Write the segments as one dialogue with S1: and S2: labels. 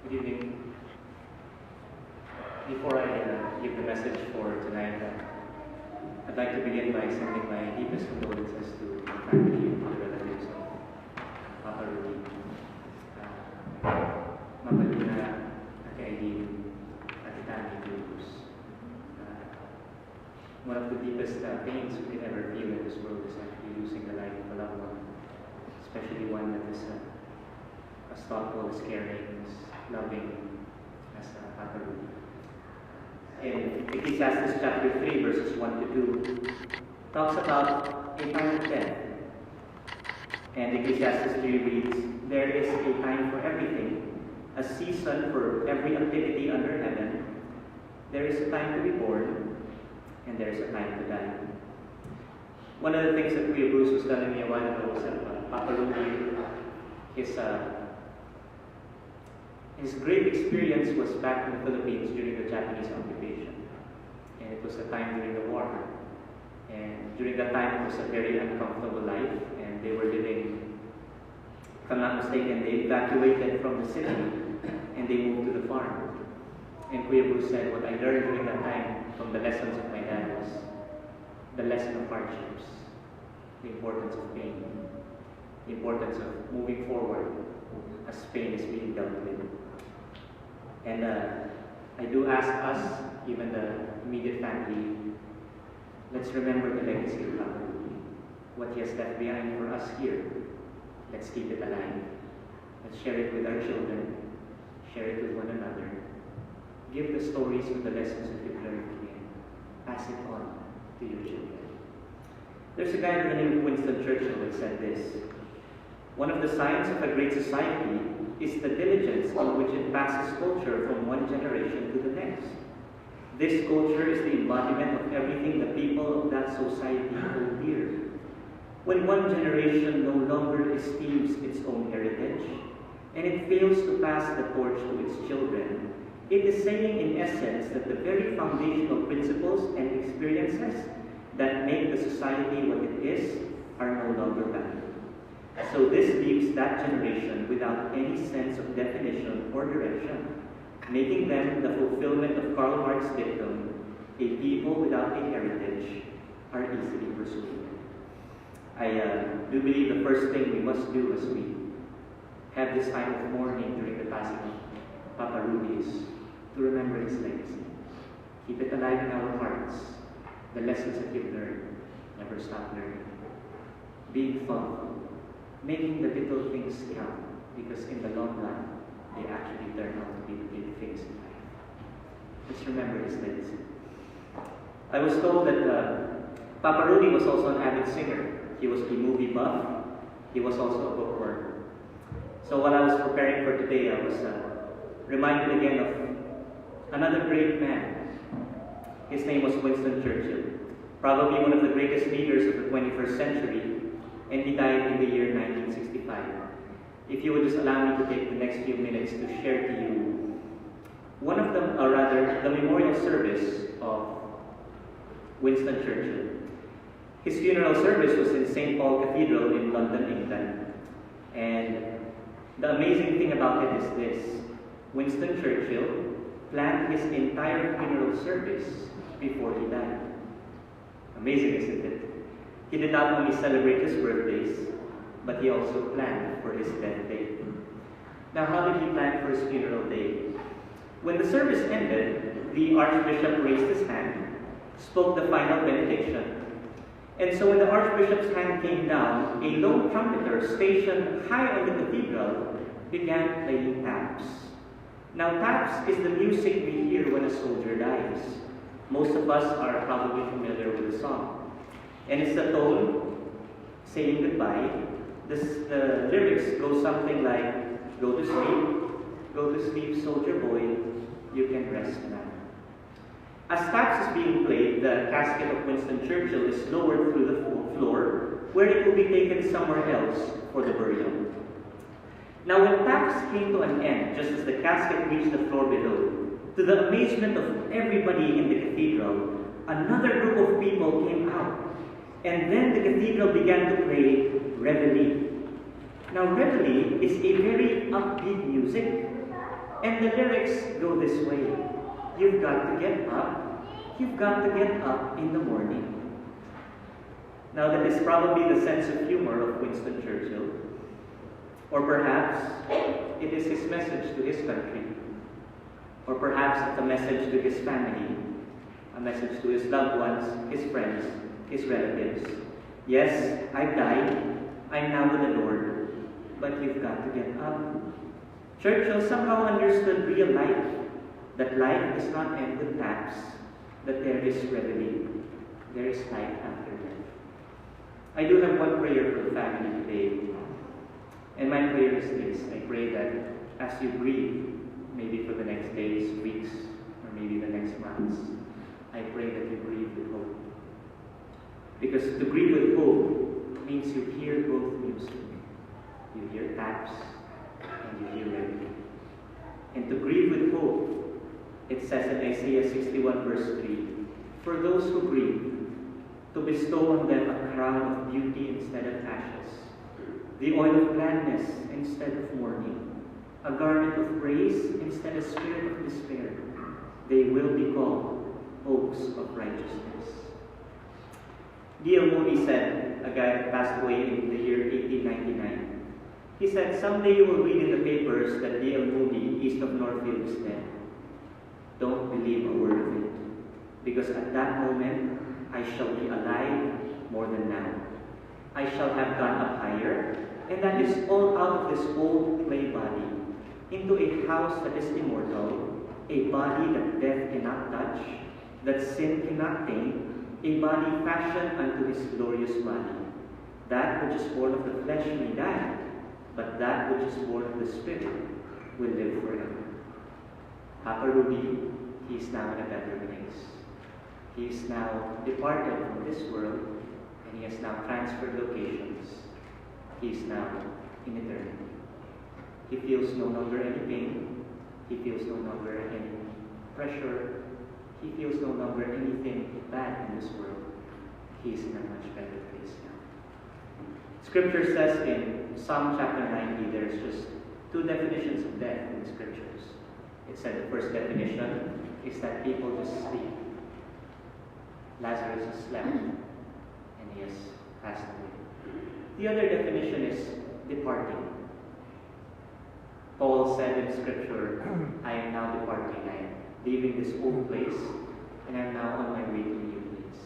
S1: Good evening. Before I give the message for tonight, I'd like to begin by sending my deepest condolences to the family and the relatives of Papa Rudy. Mapalina Akaidin Atitani Cruz. One of the deepest pains we can ever feel in this world is actually losing the life of a loved one, especially one that is as thoughtful, as caring, as loving as Papa Rudy. In Ecclesiastes chapter 3, verses 1 to 2, talks about a time of death. And Ecclesiastes 3 reads, "There is a time for everything, a season for every activity under heaven. There is a time to be born, and there is a time to die." One of the things that Kuya Bruce was telling me a while ago was that Papa Rudy, his great experience was back in the Philippines during the Japanese occupation. And it was a time during the war. And during that time, it was a very uncomfortable life. And they were living, if I'm not mistaken, they evacuated from the city and they moved to the farm. And Kuya Bruce said, what I learned during that time from the lessons of my dad was the lesson of hardships, the importance of pain, the importance of moving forward as pain is being dealt with. And I do ask us, even the immediate family, let's remember the legacy of Papa Rudy, what he has left behind for us here. Let's keep it alive. Let's share it with our children, share it with one another. Give the stories and the lessons that you've learned and pass it on to your children. There's a guy by the name of Winston Churchill that said this: "One of the signs of a great society is the diligence in which it passes culture from one generation to the next. This culture is the embodiment of everything the people of that society hold dear. When one generation no longer esteems its own heritage, and it fails to pass the torch to its children, it is saying in essence that the very foundational principles and experiences that make the society what it is are no longer valid. So this leaves that generation without any sense of definition or direction, making them the fulfillment of Karl Marx's dictum, a people without a heritage are easily pursued." I do believe the first thing we must do as we have this time of mourning during the passing of Papa Rudy is to remember his legacy. Keep it alive in our hearts. The lessons that you've learned, never stop learning. Being thoughtful, making the little things count, because in the long run, they actually turn out to be the big things in life. Let's remember his legacy. I was told that Papa Rudy was also an avid singer. He was a movie buff. He was also a bookworm. So while I was preparing for today, I was reminded again of another great man. His name was Winston Churchill, probably one of the greatest leaders of the 21st century, and he died in the year 1965. If you would just allow me to take the next few minutes to share to you one of them, or rather, the memorial service of Winston Churchill. His funeral service was in St. Paul Cathedral in London, England. And the amazing thing about it is this: Winston Churchill planned his entire funeral service before he died. Amazing, isn't it? He did not only celebrate his birthdays, but he also planned for his death day. Now, how did he plan for his funeral day? When the service ended, the Archbishop raised his hand, spoke the final benediction. And so when the Archbishop's hand came down, a lone trumpeter stationed high on the cathedral began playing taps. Now, taps is the music we hear when a soldier dies. Most of us are probably familiar with the song. And it's the tone saying goodbye. The lyrics go something like, go to sleep, soldier boy, you can rest now. As taps is being played, the casket of Winston Churchill is lowered through the floor, where it will be taken somewhere else for the burial. Now when taps came to an end, just as the casket reached the floor below, to the amazement of everybody in the cathedral, another group of people came out. And then the cathedral began to play Reveille. Now Reveille is a very upbeat music. And the lyrics go this way. You've got to get up. You've got to get up in the morning. Now that is probably the sense of humor of Winston Churchill. Or perhaps it is his message to his country. Or perhaps it's a message to his family. A message to his loved ones, his friends, his relatives. Yes, I've died. I'm now with the Lord. But you've got to get up. Churchill somehow understood real life. That life does not end with taps. That there is remedy. There is life after death. I do have one prayer for the family today. And my prayer is this. I pray that as you grieve, maybe for the next days, weeks, or maybe the next months, I pray that you grieve with hope. Because to grieve with hope means you hear both music. You hear taps and you hear remedy. And to grieve with hope, it says in Isaiah 61 verse 3, for those who grieve, to bestow on them a crown of beauty instead of ashes, the oil of gladness instead of mourning, a garment of praise instead of spirit of despair. They will be called oaks of righteousness. D.L. Moody said, a guy who passed away in the year 1899, he said, someday you will read in the papers that D.L. Moody, east of Northfield, is dead. Don't believe a word of it, because at that moment, I shall be alive more than now. I shall have gone up higher, and that is all out of this old clay body, into a house that is immortal, a body that death cannot touch, that sin cannot taint, a body fashioned unto his glorious body. That which is born of the flesh may die, but that which is born of the Spirit will live forever. Papa Ruby, he is now in a better place. He is now departed from this world, and he has now transferred locations. He is now in eternity. He feels no longer any pain. He feels no longer any pressure. He feels no longer anything bad in this world. He is in a much better place now. Scripture says in Psalm chapter 90, there is just two definitions of death in the Scriptures. It said the first definition is that people just sleep. Lazarus has slept, and he has passed away. The other definition is departing. Paul said in Scripture, I am now departing, I am leaving this old place, and I am now on my way to a new place.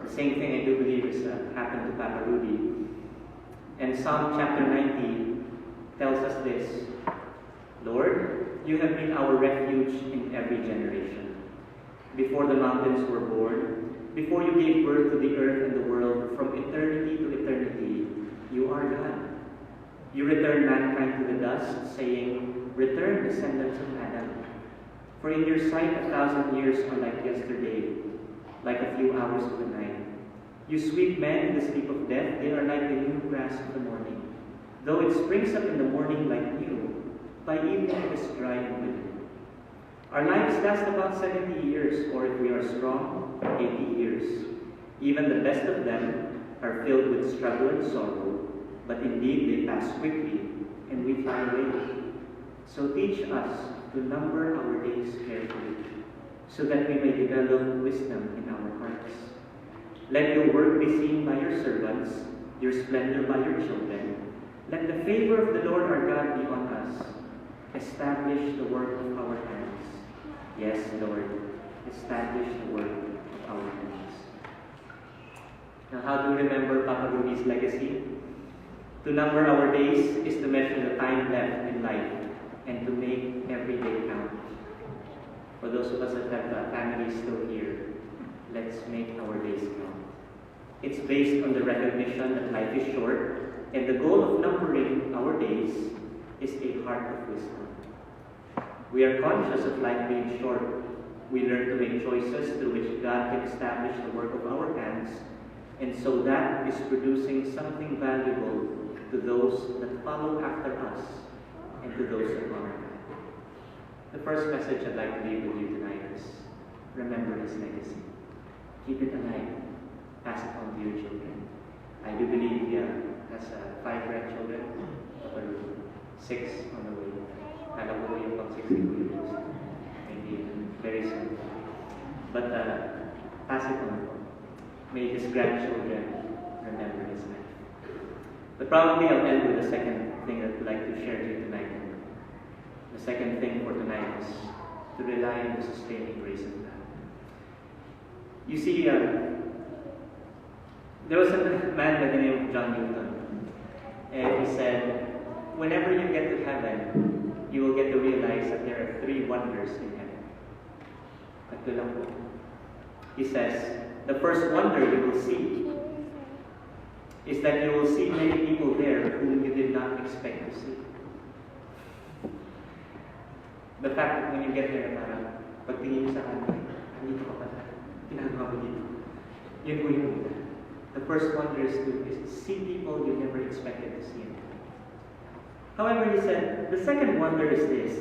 S1: The same thing I do believe is happened to Papa Rudy. And Psalm chapter 90 tells us this, Lord, you have been our refuge in every generation. Before the mountains were born, before you gave birth to the earth and the world, from eternity to eternity, you are God. You return mankind to the dust, saying, return, descendants of Adam. For in your sight 1,000 years are like yesterday, like a few hours of the night. You sweep men in the sleep of death, they are like the new grass of the morning. Though it springs up in the morning like new, by evening it is dry and withered. Our lives last about 70 years, or if we are strong, 80 years. Even the best of them are filled with struggle and sorrow, but indeed they pass quickly, and we fly away. So teach us to number our days carefully, so that we may develop wisdom in our hearts. Let your work be seen by your servants, your splendor by your children. Let the favor of the Lord our God be on us. Establish the work of our hands. Yes, Lord, establish the work of our hands. Now, how to remember Papa Ruby's legacy? To number our days is to measure the time left in life and to make every day count. For those of us that have families still here, let's make our days count. It's based on the recognition that life is short, and the goal of numbering our days is a heart of wisdom. We are conscious of life being short. We learn to make choices through which God can establish the work of our hands, and so that is producing something valuable to those that follow after us and to those that honor God. The first message I'd like to leave with you tonight is, remember his legacy. Keep it alive. Pass it on to your children. I do believe he has 5 grandchildren, or 6 on the way. akala ko yung pagsiksik ko yun. Maybe very soon. But pass it on. May his grandchildren remember his life. But probably I'll end with the second thing that I'd like to share to you tonight. The second thing for tonight is to rely on the sustaining grace of God. You see, there was a man by the name of John Newton, and he said, whenever you get to heaven, you will get to realize that there are 3 wonders in heaven. Ito lang po. He says, the first wonder you will see is that you will see many people there whom you did not expect to see. The fact that when you get there, parang pagtingin mo sa kanila, nandito ka pala, ginagawa mo dito. Yun po yung una. The first wonder is to see people you never expected to see. However, he said, the second wonder is this.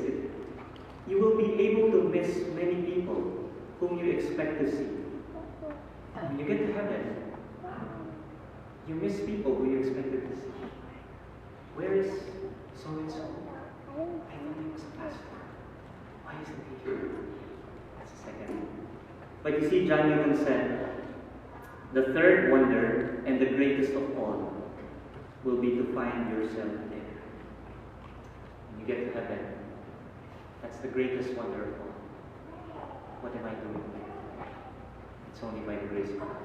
S1: You will be able to miss many people whom you expect to see. When you get to heaven, you miss people who you expected to see. Where is so-and-so? I thought he was a pastor. Why isn't he here? That's the second. But you see, John Newton said, the third wonder and the greatest of all will be to find yourself there. When you get to heaven, that's the greatest wonder of all. What am I doing there? It's only by the grace of God.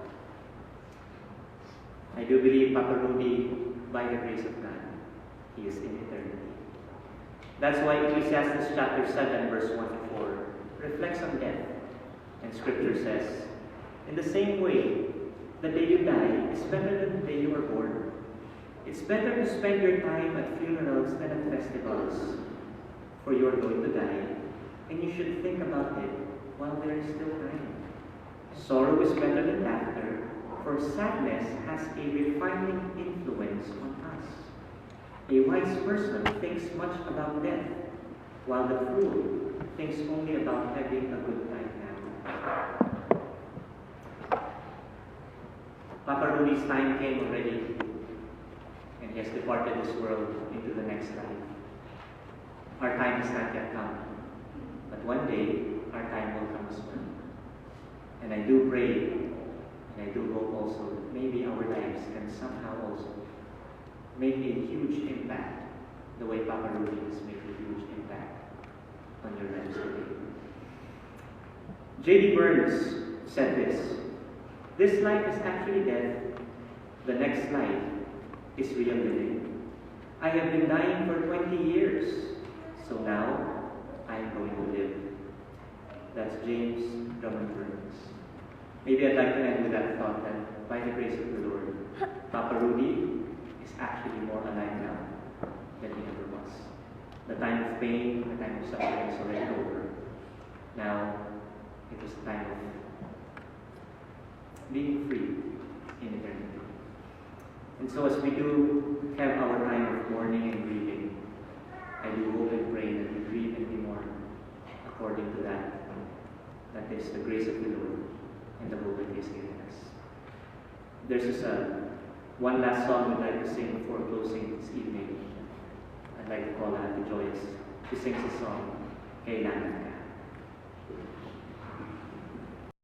S1: I do believe Papa Rudy, by the grace of God, he is in eternity. That's why Ecclesiastes chapter 7, verse 1 to 4 reflects on death. And Scripture says, in the same way, the day you die is better than the day you were born. It's better to spend your time at funerals than at festivals, for you are going to die, and you should think about it while there is still time. Sorrow is better than laughter, for sadness has a refining influence on us. A wise person thinks much about death, while the fool thinks only about having a good time now. Papa Rudy's time came already, and he has departed this world into the next life. Our time has not yet come, but one day our time will come as well. And I do pray, and I do hope also that maybe our lives can somehow also make a huge impact the way Papa Rudy has made a huge impact on your lives today. J.D. Burns said this life is actually death, the next life is real living. I have been dying for 20 years, so now I am going to live. That's James Drummond Burns. Maybe I'd like to end with that thought that by the grace of the Lord, Papa Rudy is actually more alive now than he ever was. The time of pain, the time of suffering is already over. Now, it is the time of being free in eternity. And so as we do have our time of mourning and grieving, I do hope and pray that we grieve and we mourn according to that. That is the grace of the Lord and the hope that He has given us. There's just one last song we'd like to sing before closing this evening. I'd like to call Ate Joyce. She sings a song, Kailangan Ka.